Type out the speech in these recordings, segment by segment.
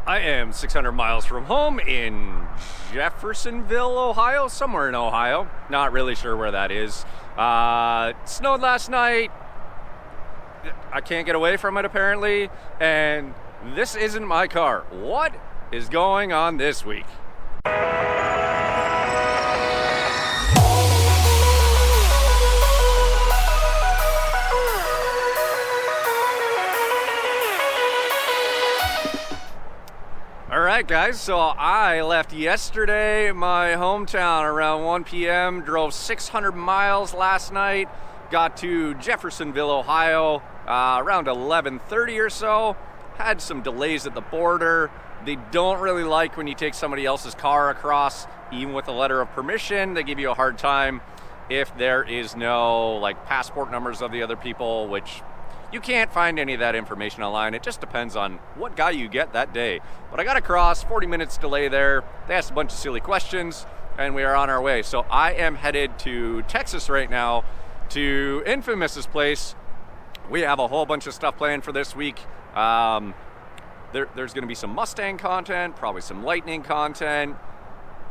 I am 600 miles from home in Jeffersonville, Ohio, somewhere in Ohio. Not really sure where that is. Snowed last night. I can't get away from it apparently, and this isn't my car. What is going on this week? Alright guys, so I left yesterday my hometown around 1 p.m., drove 600 miles last night, got to Jeffersonville, Ohio around 11:30 or so, had some delays at the border. They don't really like when you take somebody else's car across, even with a letter of permission. They give you a hard time if there is no passport numbers of the other people, which you can't find any of that information online. It just depends on what guy you get that day. But I got across, 40 minutes delay there. They asked a bunch of silly questions, and we are on our way. So I am headed to Texas right now, to Infamous's place. We have a whole bunch of stuff planned for this week. There's going to be some Mustang content, probably some Lightning content,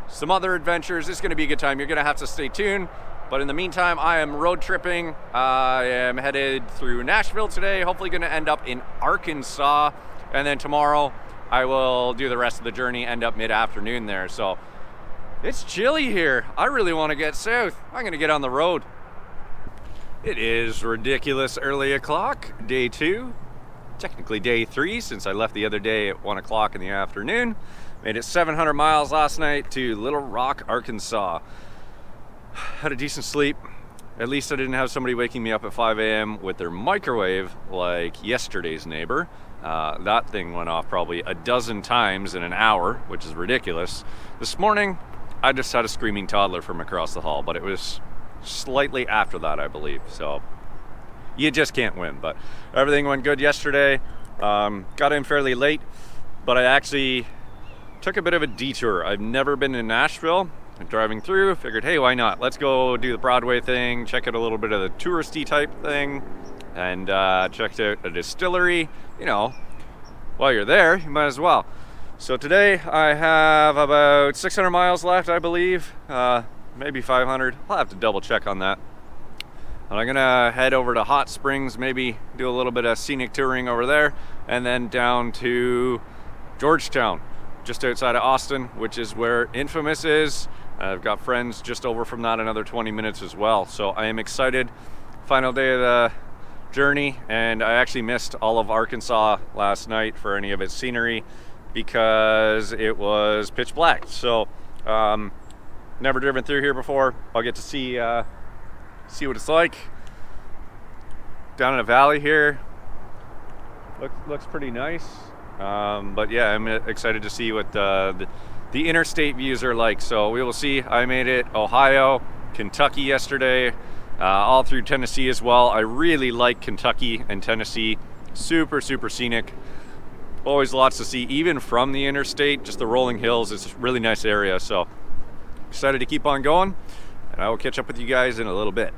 some other adventures. It's going to be a good time. You're going to have to stay tuned. But in the meantime, I am road tripping. I am headed through Nashville today, hopefully going to end up in Arkansas. And then tomorrow, I will do the rest of the journey, end up mid-afternoon there. So it's chilly here. I really want to get south. I'm going to get on the road. It is ridiculous early o'clock, day 2. Technically day 3, since I left the other day at 1 o'clock in the afternoon. Made it 700 miles last night to Little Rock, Arkansas. Had a decent sleep. At least I didn't have somebody waking me up at 5 a.m. with their microwave like yesterday's neighbor. That thing went off probably a dozen times in an hour, which is ridiculous. This morning, I just had a screaming toddler from across the hall, but it was slightly after that, I believe. So you just can't win. But everything went good yesterday. Got in fairly late, but I actually took a bit of a detour. I've never been in Nashville. Driving through, figured, hey, why not? Let's go do the Broadway thing, check out a little bit of the touristy type thing, and checked out a distillery. You know, while you're there, you might as well. So today I have about 600 miles left, I believe, maybe 500. I'll have to double check on that. And I'm gonna head over to Hot Springs, maybe do a little bit of scenic touring over there, and then down to Georgetown, just outside of Austin, which is where Infamous is. I've got friends just over from that, another 20 minutes as well. So I am excited. Final day of the journey, and I actually missed all of Arkansas last night for any of its scenery because it was pitch black. So never driven through here before. I'll get to see what it's like. Down in a valley here. Looks pretty nice. But yeah, I'm excited to see what the interstate views are like. So we will see. I made it Ohio, Kentucky yesterday, all through Tennessee as well. I really like Kentucky and Tennessee. Super, super scenic. Always lots to see, even from the interstate. Just the rolling hills. It's a really nice area. So excited to keep on going. And I will catch up with you guys in a little bit.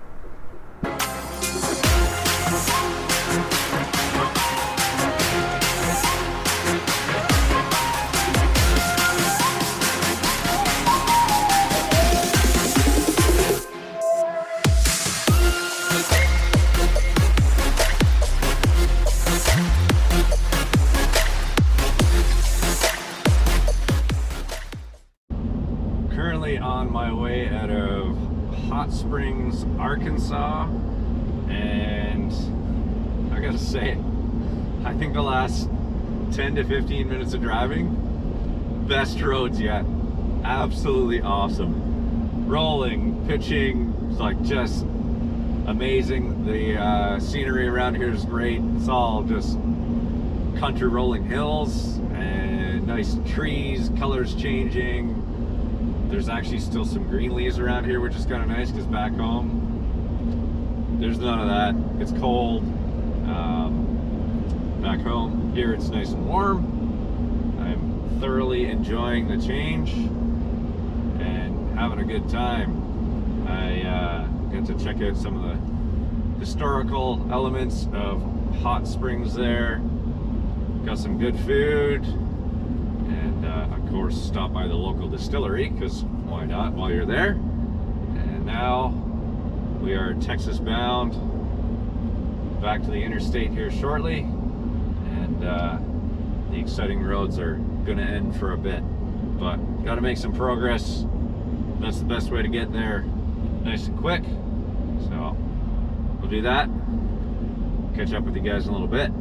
On my way out of Hot Springs, Arkansas, and I gotta say, I think the last 10 to 15 minutes of driving, best roads yet. Absolutely awesome. Rolling, pitching, it's like just amazing. The scenery around here is great. It's all just country rolling hills and nice trees, colors changing. There's actually still some green leaves around here, which is kind of nice because back home, there's none of that. It's cold. Back home, here it's nice and warm. I'm thoroughly enjoying the change and having a good time. I get to check out some of the historical elements of Hot Springs there. Got some good food. of course, stop by the local distillery, because why not while you're there. And now we are Texas bound, back to the interstate here shortly, and the exciting roads are going to end for a bit, but got to make some progress. That's the best way to get there, nice and quick. So we'll do that. Catch up with you guys in a little bit.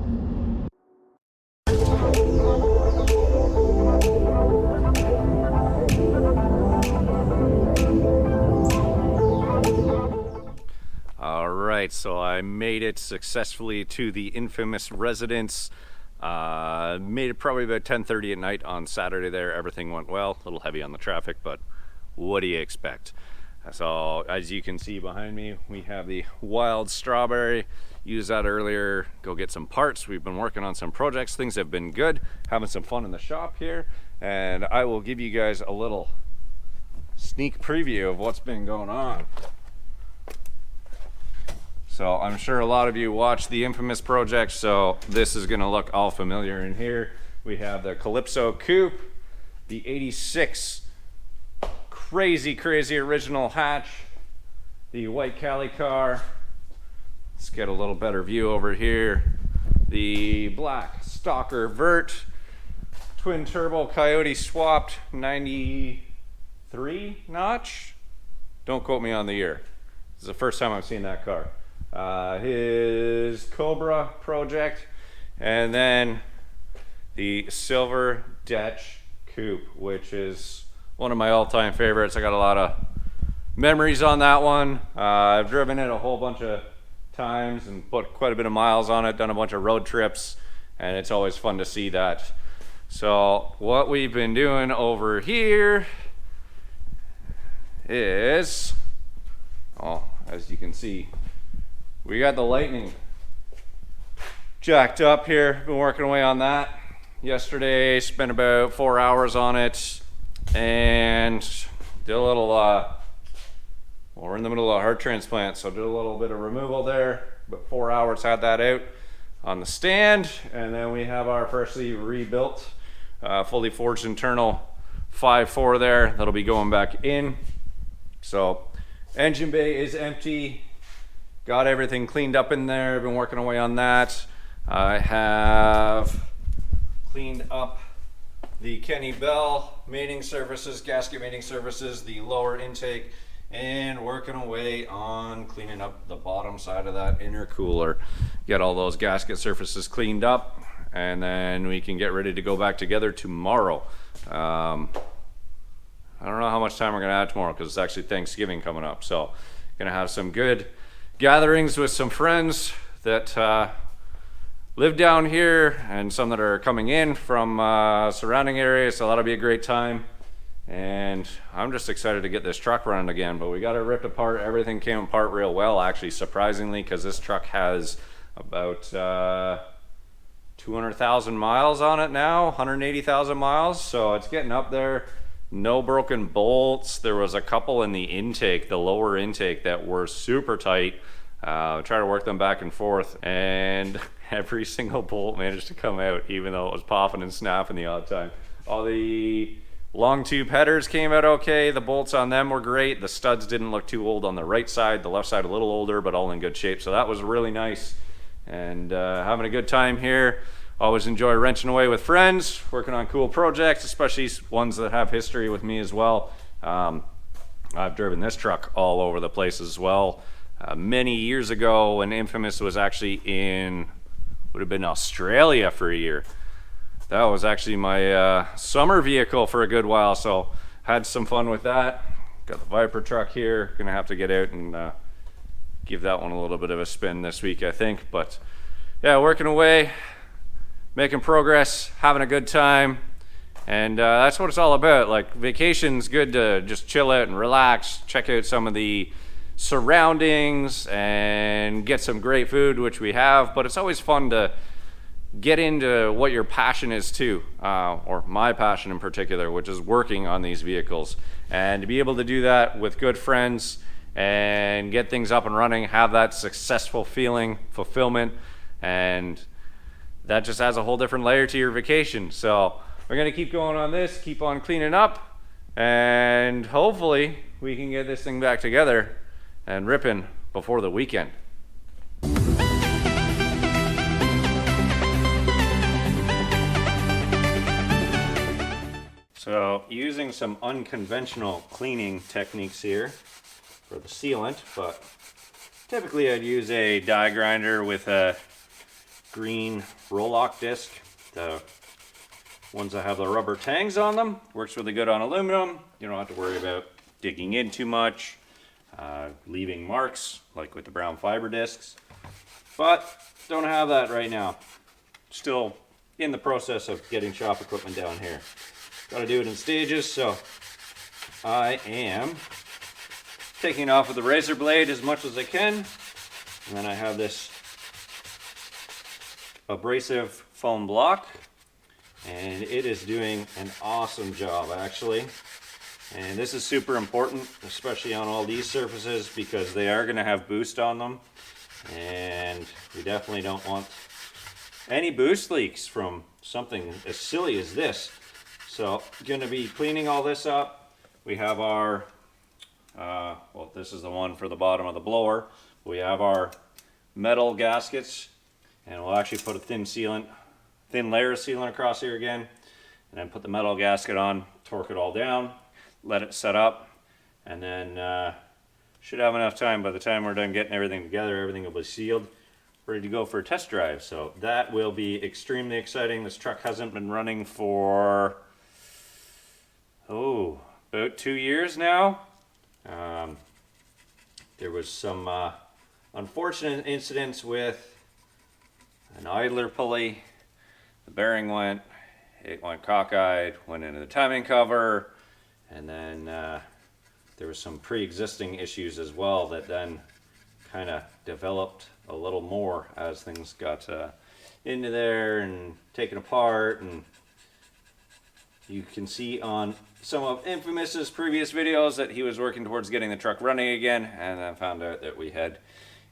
All right, so I made it successfully to the infamous residence. Made it probably about 10:30 at night on Saturday there. Everything went well, a little heavy on the traffic, but what do you expect? So as you can see behind me, we have the wild strawberry. Used that earlier, go get some parts. We've been working on some projects. Things have been good, having some fun in the shop here, and I will give you guys a little sneak preview of what's been going on. So I'm sure a lot of you watched the infamous project, so this is gonna look all familiar in here. We have the Calypso Coupe, the 86 crazy original hatch, the white Cali car. Let's get a little better view over here. The black Stalker Vert, twin turbo Coyote swapped 93 notch. Don't quote me on the year. This is the first time I've seen that car. His Cobra project, and then the Silver Dutch Coupe, which is one of my all-time favorites. I got a lot of memories on that one. I've driven it a whole bunch of times and put quite a bit of miles on it, done a bunch of road trips, and it's always fun to see that. So what we've been doing over here is, as you can see, we got the Lightning jacked up here. Been working away on that. Yesterday, spent about 4 hours on it, and did a little, well, we're in the middle of a heart transplant, so did a little bit of removal there, but 4 hours had that out on the stand. And then we have our freshly rebuilt, fully forged internal 5.4 there. That'll be going back in. So engine bay is empty. Got everything cleaned up in there. Been working away on that. I have cleaned up the Kenny Bell mating surfaces, gasket mating surfaces, the lower intake, and working away on cleaning up the bottom side of that intercooler. Get all those gasket surfaces cleaned up, and then we can get ready to go back together tomorrow. I don't know how much time we're gonna have tomorrow because it's actually Thanksgiving coming up. So gonna have some good gatherings with some friends that live down here and some that are coming in from surrounding areas, so that'll be a great time. And I'm just excited to get this truck running again, but we got it ripped apart. Everything came apart real well, actually, surprisingly, because this truck has about 200,000 miles on it now, 180,000 miles, so it's getting up there. No broken bolts. There was a couple in the intake, the lower intake, that were super tight. Try to work them back and forth, and every single bolt managed to come out, even though it was popping and snapping the odd time. All the long tube headers came out okay. The bolts on them were great. The studs didn't look too old on the right side. The left side a little older, but all in good shape. So that was really nice. And having a good time here. Always enjoy wrenching away with friends, working on cool projects, especially ones that have history with me as well. I've driven this truck all over the place as well. Many years ago, when Infamous was actually would have been Australia for a year. That was actually my summer vehicle for a good while, so had some fun with that. Got the Viper truck here. Gonna have to get out and give that one a little bit of a spin this week, I think. But yeah, working away, making progress, having a good time, and that's what it's all about. Like, vacation's good to just chill out and relax, check out some of the surroundings and get some great food, which we have, but it's always fun to get into what your passion is too, or my passion in particular, which is working on these vehicles, and to be able to do that with good friends and get things up and running, have that successful feeling, fulfillment, and that just adds a whole different layer to your vacation. So we're gonna keep going on this, keep on cleaning up, and hopefully we can get this thing back together and ripping before the weekend. So using some unconventional cleaning techniques here for the sealant, but typically I'd use a die grinder with a green roll-lock disc. The ones that have the rubber tangs on them works really good on aluminum. You don't have to worry about digging in too much, leaving marks like with the brown fiber discs, but don't have that right now. Still in the process of getting shop equipment down here. Got to do it in stages, so I am taking off with the razor blade as much as I can, and then I have this abrasive foam block, and it is doing an awesome job actually. And this is super important, especially on all these surfaces, because they are going to have boost on them, and we definitely don't want any boost leaks from something as silly as this. So going to be cleaning all this up. We have our, well, this is the one for the bottom of the blower. We have our metal gaskets, and we'll actually put a thin layer of sealant across here again, and then put the metal gasket on, torque it all down, let it set up, and then should have enough time by the time we're done getting everything together. Everything will be sealed, ready to go for a test drive. So that will be extremely exciting. This truck hasn't been running for about 2 years now. There was some unfortunate incidents with an idler pulley. The bearing went cockeyed, went into the timing cover, and then there was some pre-existing issues as well that then kind of developed a little more as things got into there and taken apart. And you can see on some of Infamous's previous videos that he was working towards getting the truck running again, and then found out that we had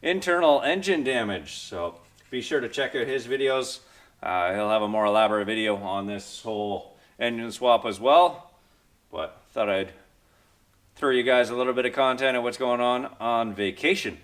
internal engine damage. So be sure to check out his videos. He'll have a more elaborate video on this whole engine swap as well, but thought I'd throw you guys a little bit of content of what's going on vacation.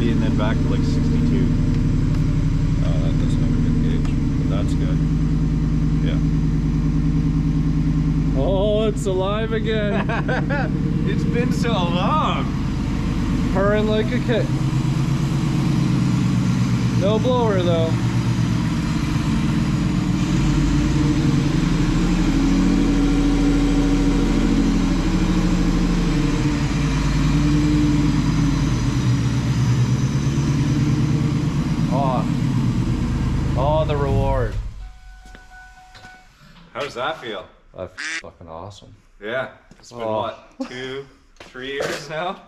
And then back to like 62. Oh, that doesn't have a good gauge, but that's good. Yeah. Oh, it's alive again. It's been so long. Purring like a kid. No blower though. Oh, the reward. How does that feel? That's fucking awesome. Yeah, it's been what, 2-3 years now?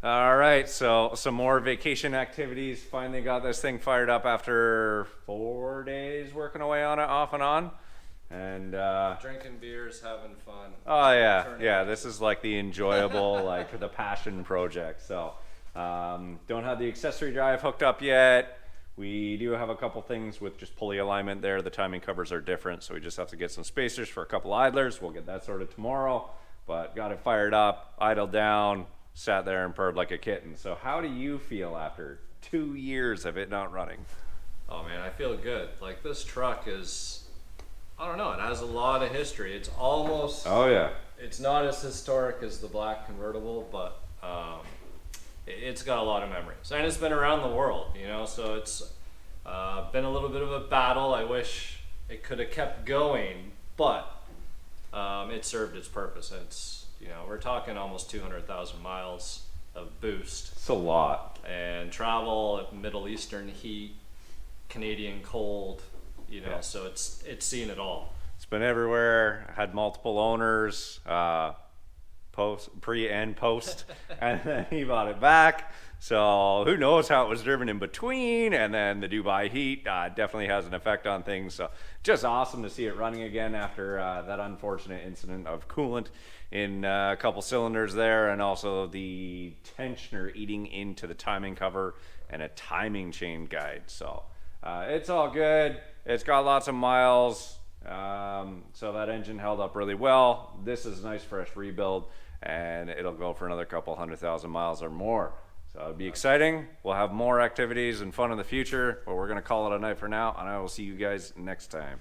All right, so some more vacation activities. Finally got this thing fired up after 4 days working away on it off and on. And Drinking beers, having fun. oh yeah, this is like the enjoyable, like the passion project. So don't have the accessory drive hooked up yet. We do have a couple things with just pulley alignment there. The timing covers are different, so we just have to get some spacers for a couple idlers. We'll get that sorted tomorrow, but got it fired up, idled down, sat there and purred like a kitten. So how do you feel after 2 years of it not running? Oh man, I feel good. Like this truck is, I don't know, it has a lot of history. It's almost, Oh yeah. it's not as historic as the black convertible, but it's got a lot of memories. And it's been around the world, you know, so it's been a little bit of a battle. I wish it could have kept going, but it served its purpose. It's, you know, we're talking almost 200,000 miles of boost. It's a lot. And travel, Middle Eastern heat, Canadian cold, you know, Yeah. so it's seen it all. It's been everywhere. Had multiple owners, pre and post, and then he bought it back. So who knows how it was driven in between, and then the Dubai heat definitely has an effect on things. So just awesome to see it running again after that unfortunate incident of coolant in a couple cylinders there, and also the tensioner eating into the timing cover and a timing chain guide. So it's all good. It's got lots of miles. So that engine held up really well. This is a nice fresh rebuild, and it'll go for another couple 100,000 miles or more. So it'll be exciting. We'll have more activities and fun in the future, but we're going to call it a night for now, and I will see you guys next time.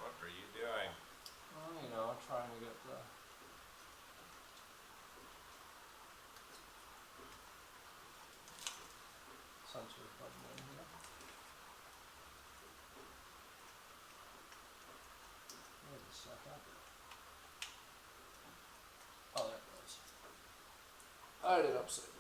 What are you doing? Well, you know, trying to get the sensor plugged in here. Wait a second. Oh, there it goes. I had it upside